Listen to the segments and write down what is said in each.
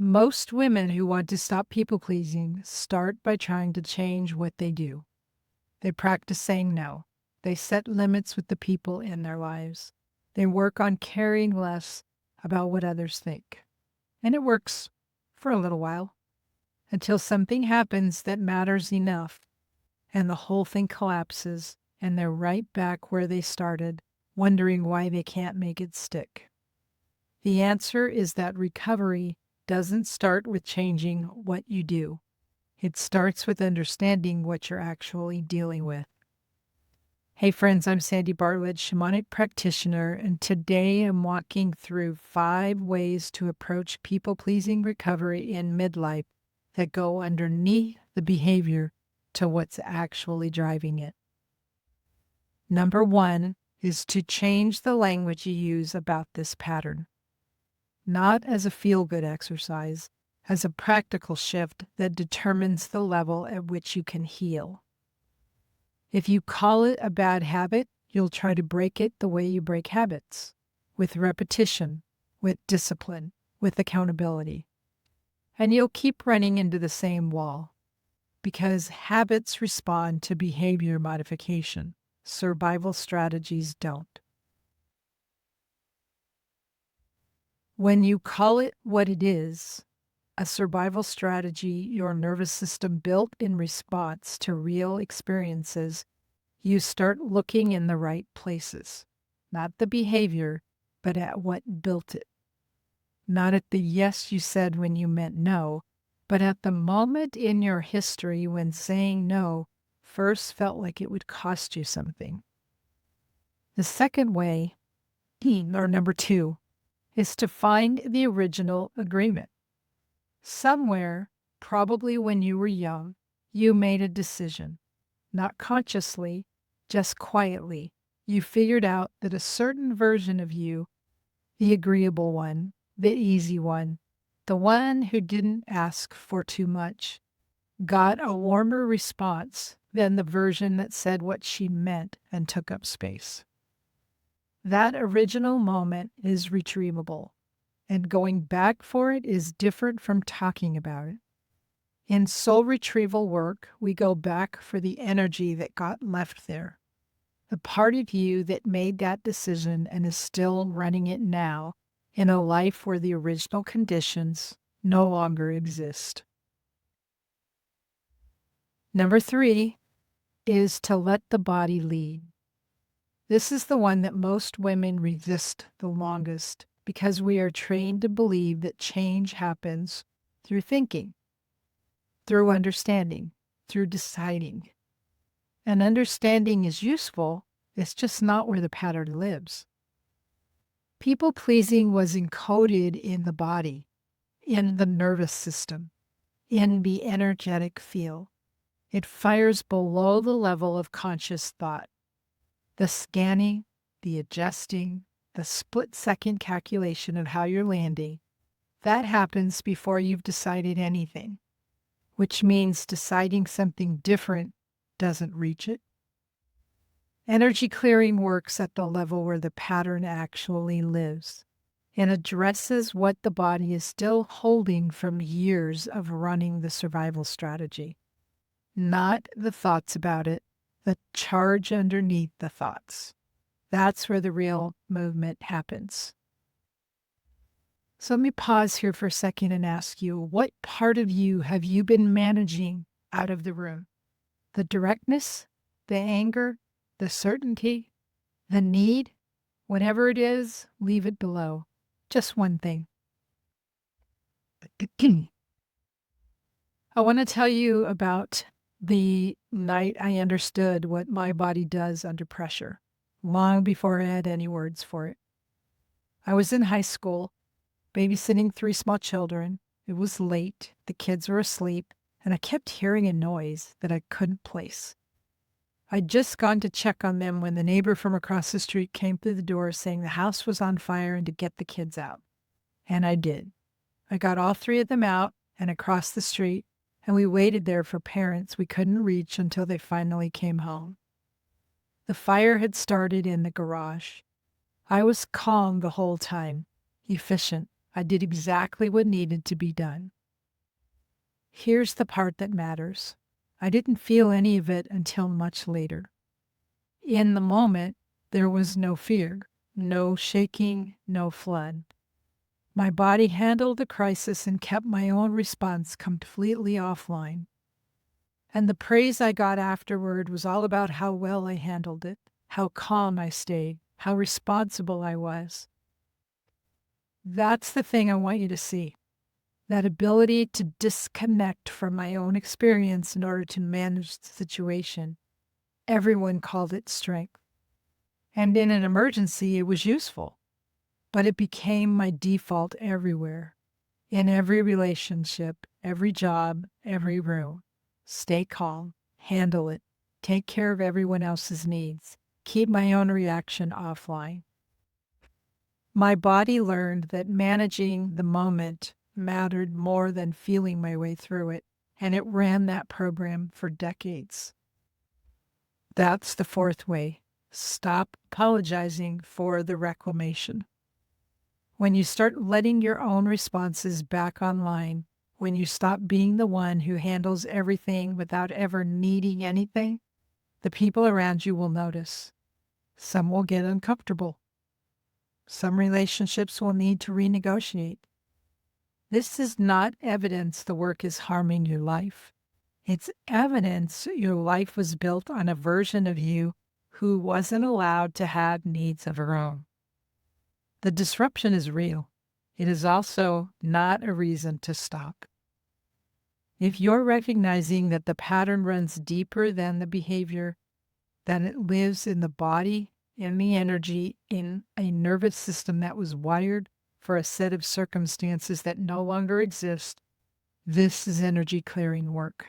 Most women who want to stop people pleasing start by trying to change what they do. They practice saying no. They set limits with the people in their lives. They work on caring less about what others think. And it works for a little while until something happens that matters enough and the whole thing collapses and they're right back where they started, wondering why they can't make it stick. The answer is that recovery doesn't start with changing what you do. It starts with understanding what you're actually dealing with. Hey friends, I'm Sandy Bartlett, shamanic practitioner, and today I'm walking through 5 ways to approach people-pleasing recovery in midlife that go underneath the behavior to what's actually driving it. Number 1 is to change the language you use about this pattern. Not as a feel-good exercise, as a practical shift that determines the level at which you can heal. If you call it a bad habit, you'll try to break it the way you break habits, with repetition, with discipline, with accountability. And you'll keep running into the same wall, because habits respond to behavior modification. Survival strategies don't. When you call it what it is, a survival strategy your nervous system built in response to real experiences, you start looking in the right places. Not the behavior, but at what built it. Not at the yes you said when you meant no, but at the moment in your history when saying no first felt like it would cost you something. The second way, or number 2, is to find the original agreement. Somewhere, probably when you were young, you made a decision. Not consciously, just quietly. You figured out that a certain version of you, the agreeable one, the easy one, the one who didn't ask for too much, got a warmer response than the version that said what she meant and took up space. That original moment is retrievable. And going back for it is different from talking about it. In soul retrieval work, we go back for the energy that got left there. The part of you that made that decision and is still running it now in a life where the original conditions no longer exist. Number 3 is to let the body lead. This is the one that most women resist the longest, because we are trained to believe that change happens through thinking, through understanding, through deciding. And understanding is useful, it's just not where the pattern lives. People-pleasing was encoded in the body, in the nervous system, in the energetic field. It fires below the level of conscious thought. The scanning, the adjusting, the split-second calculation of how you're landing, that happens before you've decided anything, which means deciding something different doesn't reach it. Energy clearing works at the level where the pattern actually lives and addresses what the body is still holding from years of running the survival strategy. Not the thoughts about it, the charge underneath the thoughts. That's where the real movement happens. So let me pause here for a second and ask you, what part of you have you been managing out of the room? The directness, the anger, the certainty, the need? Whatever it is, leave it below. Just one thing. I want to tell you about the night I understood what my body does under pressure, long before I had any words for it. I was in high school, babysitting 3 small children. It was late, the kids were asleep, and I kept hearing a noise that I couldn't place. I'd just gone to check on them when the neighbor from across the street came through the door saying the house was on fire and to get the kids out. And I did. I got all 3 of them out and across the street, and we waited there for parents we couldn't reach until they finally came home. The fire had started in the garage. I was calm the whole time, efficient. I did exactly what needed to be done. Here's the part that matters. I didn't feel any of it until much later. In the moment, there was no fear, no shaking, no flood. My body handled the crisis and kept my own response completely offline. And the praise I got afterward was all about how well I handled it, how calm I stayed, how responsible I was. That's the thing I want you to see. That ability to disconnect from my own experience in order to manage the situation. Everyone called it strength. And in an emergency, it was useful. But it became my default everywhere. In every relationship, every job, every room. Stay calm, handle it, take care of everyone else's needs, keep my own reaction offline. My body learned that managing the moment mattered more than feeling my way through it, and it ran that program for decades. That's the fourth way. Stop apologizing for the reclamation. When you start letting your own responses back online, when you stop being the one who handles everything without ever needing anything, the people around you will notice. Some will get uncomfortable. Some relationships will need to renegotiate. This is not evidence the work is harming your life. It's evidence your life was built on a version of you who wasn't allowed to have needs of her own. The disruption is real. It is also not a reason to stop. If you're recognizing that the pattern runs deeper than the behavior, that it lives in the body, in the energy, in a nervous system that was wired for a set of circumstances that no longer exist, this is energy clearing work.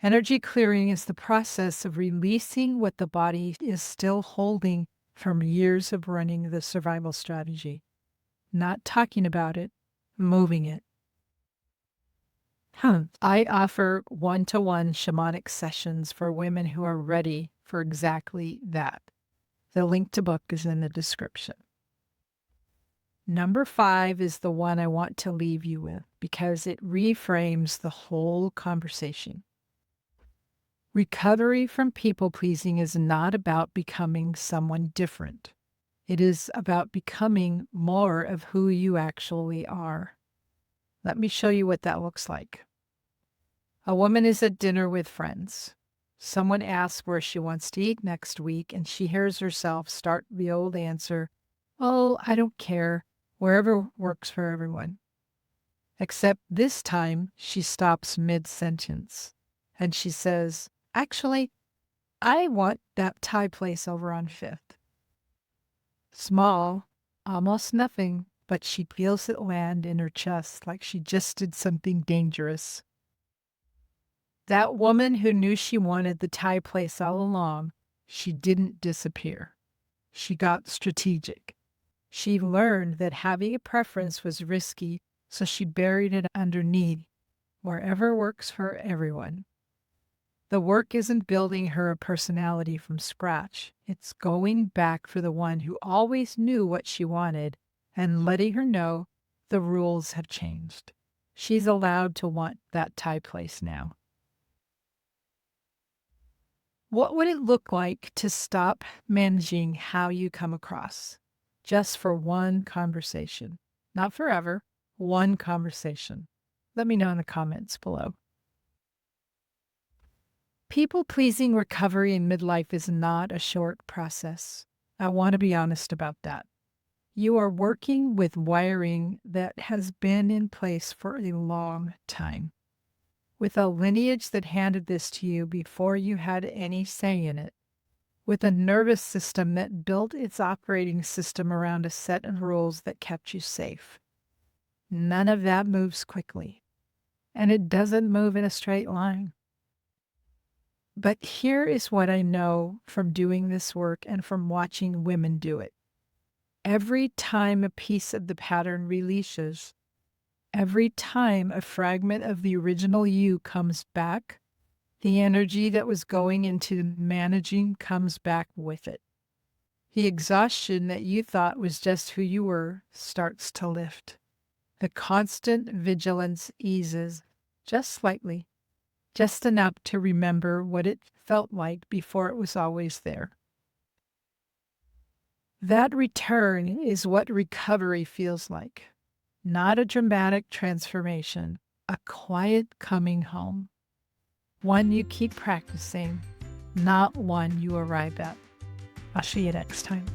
Energy clearing is the process of releasing what the body is still holding from years of running the survival strategy. Not talking about it, moving it. I offer one-to-one shamanic sessions for women who are ready for exactly that. The link to book is in the description. Number 5 is the one I want to leave you with because it reframes the whole conversation. Recovery from people-pleasing is not about becoming someone different. It is about becoming more of who you actually are. Let me show you what that looks like. A woman is at dinner with friends. Someone asks where she wants to eat next week, and she hears herself start the old answer, "Oh, I don't care, wherever works for everyone." Except this time, she stops mid-sentence, and she says, "Actually, I want that Thai place over on 5th. Small, almost nothing, but she feels it land in her chest like she just did something dangerous. That woman who knew she wanted the Thai place all along, she didn't disappear. She got strategic. She learned that having a preference was risky, so she buried it underneath, wherever works for everyone. The work isn't building her a personality from scratch. It's going back for the one who always knew what she wanted and letting her know the rules have changed. She's allowed to want that Thai place now. What would it look like to stop managing how you come across? Just for one conversation. Not forever, one conversation. Let me know in the comments below. People-pleasing recovery in midlife is not a short process. I want to be honest about that. You are working with wiring that has been in place for a long time, with a lineage that handed this to you before you had any say in it, with a nervous system that built its operating system around a set of rules that kept you safe. None of that moves quickly, and it doesn't move in a straight line. But here is what I know from doing this work and from watching women do it. Every time a piece of the pattern releases, every time a fragment of the original you comes back, the energy that was going into managing comes back with it. The exhaustion that you thought was just who you were starts to lift. The constant vigilance eases just slightly, just enough to remember what it felt like before it was always there. That return is what recovery feels like. Not a dramatic transformation, a quiet coming home. One you keep practicing, not one you arrive at. I'll see you next time.